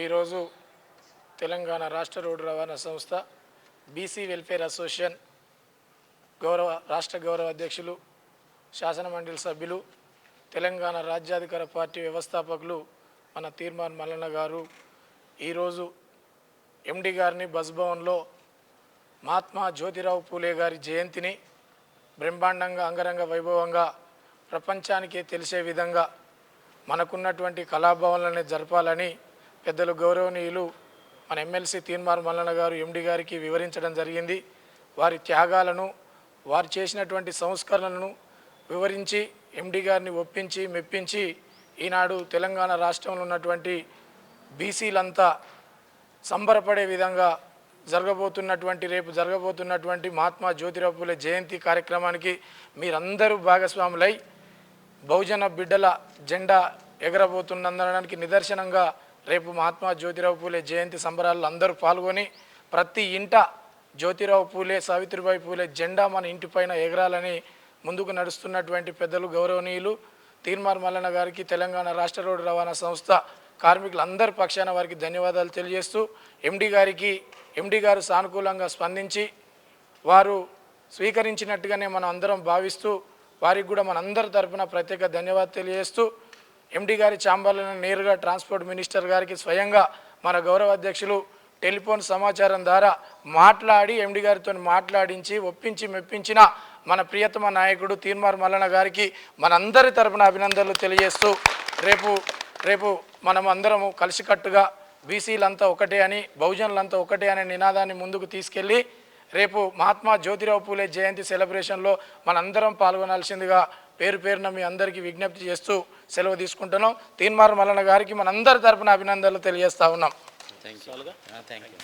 ఈరోజు తెలంగాణ రాష్ట్ర రోడ్డు రవాణా సంస్థ బీసీ వెల్ఫేర్ అసోసియేషన్ రాష్ట్ర గౌరవ అధ్యక్షులు, శాసనమండలి సభ్యులు, తెలంగాణ రాజ్యాధికార పార్టీ వ్యవస్థాపకులు మన తీర్మాన్ మల్లన్న గారు ఈరోజు ఎండి గారిని బస్భవన్లో మహాత్మా జ్యోతిరావు పూలే గారి జయంతిని బ్రహ్మాండంగా అంగరంగ వైభవంగా ప్రపంచానికే తెలిసే విధంగా మనకున్నటువంటి కళాభవన్లనే జరపాలని పెద్దలు గౌరవనీయులు మన ఎమ్మెల్సీ తీర్మాన్ మల్లన్న గారు ఎండి గారికి వివరించడం జరిగింది. వారి త్యాగాలను, వారు చేసినటువంటి సంస్కరణలను వివరించి ఎండి గారిని ఒప్పించి మెప్పించి ఈనాడు తెలంగాణ రాష్ట్రంలో ఉన్నటువంటి బీసీలంతా సంబరపడే విధంగా రేపు జరగబోతున్నటువంటి మహాత్మా జ్యోతిరావు పూలే జయంతి కార్యక్రమానికి మీరందరూ భాగస్వాములై బహుజన బిడ్డల జెండా ఎగరబోతున్నందడానికి నిదర్శనంగా రేపు మహాత్మా జ్యోతిరావు పూలే జయంతి సంబరాల్లో అందరూ పాల్గొని ప్రతి ఇంట జ్యోతిరావు పూలే, సావిత్రిబాయి పూలే జెండా మన ఇంటిపైన ఎగరాలని ముందుకు నడుస్తున్నటువంటి పెద్దలు గౌరవనీయులు తీర్మాన్ మల్లన్న గారికి తెలంగాణ రాష్ట్ర రోడ్డు రవాణా సంస్థ కార్మికులందరి పక్షాన వారికి ధన్యవాదాలు తెలియజేస్తూ ఎండి గారు సానుకూలంగా స్పందించి వారు స్వీకరించినట్టుగానే మనం అందరం భావిస్తూ వారికి కూడా మనందరి తరపున ప్రత్యేక ధన్యవాదాలు తెలియజేస్తూ ఎండి గారి ఛాంబర్లను నేరుగా ట్రాన్స్పోర్ట్ మినిస్టర్ గారికి స్వయంగా మన గౌరవ అధ్యక్షులు టెలిఫోన్ సమాచారం ద్వారా మాట్లాడి ఎండి గారితో మాట్లాడించి ఒప్పించి మెప్పించిన మన ప్రియతమ నాయకుడు తీర్మాన్ మల్లన్న గారికి మనందరి తరపున అభినందనలు తెలియజేస్తూ రేపు మనం అందరము కలిసికట్టుగా బీసీలంతా ఒకటే అని, బహుజనులంతా ఒకటే అనే నినాదాన్ని ముందుకు తీసుకెళ్ళి రేపు మహాత్మా జ్యోతిరావు పూలే జయంతి సెలబ్రేషన్లో మనందరం పాల్గొనాల్సిందిగా పేరున మీ అందరికీ విజ్ఞప్తి చేస్తూ సెలవు తీసుకుంటున్నాం. తీర్మాన్ మల్లన్న గారికి మనందరి తరపున అభినందనలు తెలియజేస్తా ఉన్నాం. Thank you.